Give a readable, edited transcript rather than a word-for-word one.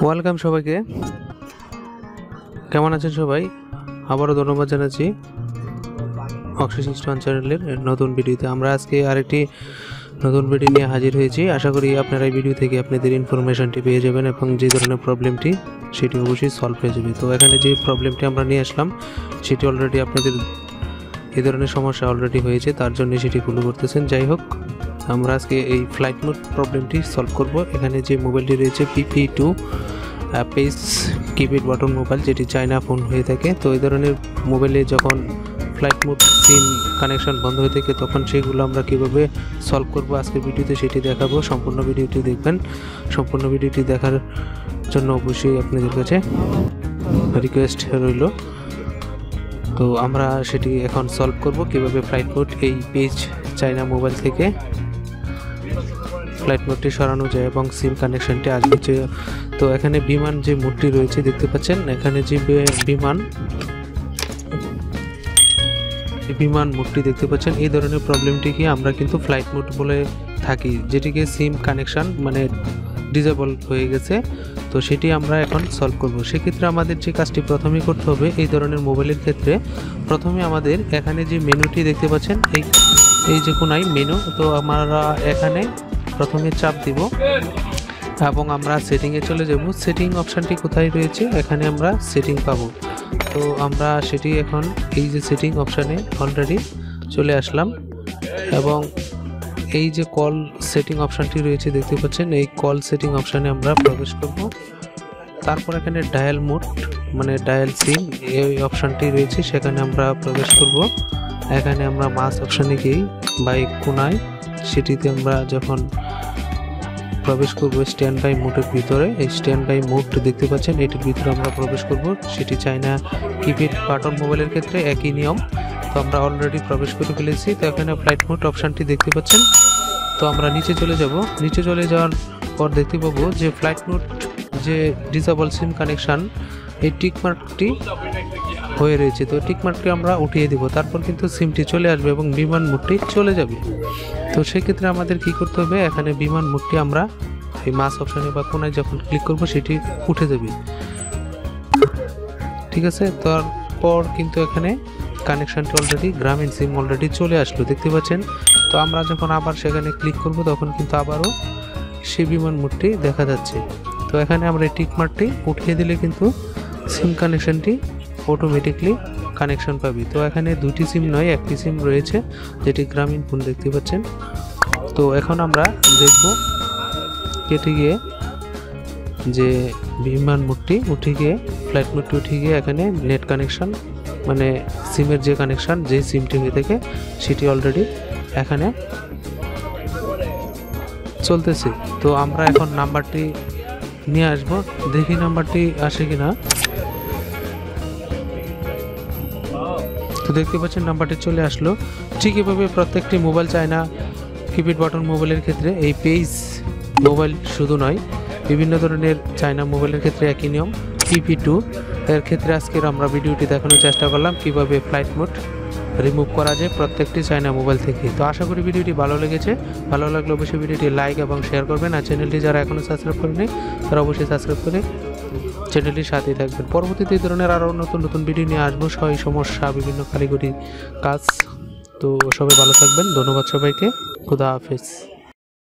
Welcome সবাইকে। কেমন আছেন সবাই? আবারও ধন্যবাদ জানাচ্ছি অক্সিজেন চ্যানেলের নতুন ভিডিওতে। আমরা আজকে আরেকটি নতুন ভিডিও নিয়ে হাজির হয়েছি। আশা করি আপনারা এই ভিডিও থেকে আপনাদের ইনফরমেশনটি পেয়ে যাবেন এবং যে ধরনের প্রবলেমটি সেটি অবশ্যই সলভ হয়ে যাবে। তো এখানে যে প্রবলেমটি আমরা নিয়ে আসলাম সেটি অলরেডি আপনাদের এই ধরনের সমস্যা অলরেডি হয়েছে, তার জন্য সেটি ফলো করতেছেন। যাই হোক, আমরা আজকে এই ফ্লাইট মোড প্রবলেমটি সলভ করব। এখানে যে মোবাইলটি রয়েছে PP2 page keypad button mobile, যেটি চায়না ফোন হয়ে থাকে। তো এই ধরনের মোবাইলে যখন ফ্লাইট মোড সিম কানেকশন বন্ধ হয়ে থাকে তখন সেগুলো আমরা কীভাবে সলভ করব আজকের ভিডিওতে সেটি দেখাবো। সম্পূর্ণ ভিডিওটি দেখবেন। সম্পূর্ণ ভিডিওটি দেখার জন্য অবশ্যই আপনাদের কাছে রিকোয়েস্ট রইল। তো আমরা সেটি এখন সলভ করব কিভাবে ফ্লাইট মোড এই পেজ চায়না মোবাইল থেকে ফ্লাইট মোডটি সরানো যায় এবং সিম কানেকশনটি আসবে। তো এখানে বিমান যে মোডটি রয়েছে দেখতে পাচ্ছেন, এখানে যে বিমান মোডটি দেখতে পাচ্ছেন, এই ধরনের প্রবলেমটিকে আমরা কিন্তু ফ্লাইট মোড বলে থাকি, যেটিকে সিম কানেকশন মানে ডিসেবল হয়ে গেছে। তো সেটি আমরা এখন সলভ করব। সেক্ষেত্রে আমাদের যে কাজটি প্রথমেই করতে হবে এই ধরনের মোবাইলের ক্ষেত্রে, প্রথমে আমাদের এখানে যে মেনুটি দেখতে পাচ্ছেন এই যে কোনায় মেনু, তো আমরা এখানে প্রথমে চাপ দিব এবং আমরা সেটিংয়ে চলে যাব। সেটিং অপশানটি কোথায় রয়েছে? এখানে আমরা সেটিং পাবো। তো আমরা সেটি এখন এই যে সেটিং অপশানে অলরেডি চলে আসলাম এবং এই যে কল সেটিং অপশানটি রয়েছে দেখতে পাচ্ছেন, এই কল সেটিং অপশানে আমরা প্রবেশ করব। তারপর এখানে ডায়াল মোড মানে ডায়াল সিম এই অপশানটি রয়েছে, সেখানে আমরা প্রবেশ করব। এখানে আমরা মাস অপশানে গিয়ে বা কোনায় সেটিতে আমরা যখন প্রবেশ করব স্ট্যান্ড বাই মোডের ভিতরে, এই স্ট্যান্ড বাই মোড দেখতে পাচ্ছেন এটির ভিতরে আমরা প্রবেশ করব। সেটি চায়না কিপ্যাড বাটন মোবাইলের ক্ষেত্রে একই নিয়ম। তো আমরা অলরেডি প্রবেশ করে ফেলেছি। তো এখানে ফ্লাইট মোড অপশানটি দেখতে পাচ্ছেন। তো আমরা নিচে চলে যাব। নিচে চলে যাওয়ার পর দেখতে পাবো যে ফ্লাইট মোড যে ডিসেবল সিম কানেকশান এই টিকমার্কটি হয়ে রয়েছে। তো টিকমার্কটি আমরা উঠিয়ে দিব, তারপর কিন্তু সিমটি চলে আসবে এবং বিমান মোডটি চলে যাবে। তো সেক্ষেত্রে আমাদের কি করতে হবে? এখানে বিমান মোডটি আমরা এই মাস অপশানে বা কোনায় যখন ক্লিক করব সেটি উঠে যাবে, ঠিক আছে। তারপর কিন্তু এখানে কানেকশানটি অলরেডি গ্রামীণ সিম অলরেডি চলে আসলো দেখতে পাচ্ছেন। তো আমরা যখন আবার সেখানে ক্লিক করব তখন কিন্তু আবারও সেই বিমান মোডটি দেখা যাচ্ছে। তো এখানে আমরা এই টিকমার্কটি উঠিয়ে দিলে কিন্তু সিম কানেকশানটি অটোমেটিকলি কানেকশন পাবে। তো এখানে দুটি সিম নয় একটি সিম রয়েছে, যেটি গ্রামীণ ফোন দেখতে পাচ্ছেন। তো এখন আমরা দেখব কেটে গিয়ে যে বিমান মোডটি উঠে গিয়ে ফ্লাইট মোডটি উঠে গিয়ে এখানে নেট কানেকশন মানে সিমের যে কানেকশন যে সিমটি হয়ে থাকে সেটি অলরেডি এখানে চলতেছে। তো আমরা এখন নাম্বারটি নিয়ে আসব, দেখি নাম্বারটি আসে কিনা। তো দেখতে পাচ্ছেন নাম্বারটি চলে আসলো। ঠিক এভাবে প্রত্যেকটি মোবাইল চায়না কিপ্যাড বাটন মোবাইলের ক্ষেত্রে এই পেজ মোবাইল শুধু নয়, বিভিন্ন ধরনের চায়না মোবাইলের ক্ষেত্রে একই নিয়ম। PP2 এর ক্ষেত্রে আজকের আমরা ভিডিওটি দেখানোর চেষ্টা করলাম কিভাবে ফ্লাইট মোড রিমুভ করা যায় প্রত্যেকটি চায়না মোবাইল থেকে। তো আশা করি ভিডিওটি ভালো লেগেছে। ভালো লাগলে অবশ্যই ভিডিওটি লাইক এবং শেয়ার করবেন। আর চ্যানেলটি যারা এখনও সাবস্ক্রাইব করেনি তারা অবশ্যই সাবস্ক্রাইব করে চ্যানেলটির সাথেই থাকবেন। পরবর্তীতে এই ধরনের আরও নতুন নতুন ভিডিও নিয়ে আসবো, সবাই সমস্যা বিভিন্ন কারিগরি কাজ। তো সবাই ভালো থাকবেন। ধন্যবাদ সবাইকে। খুদা হাফেজ।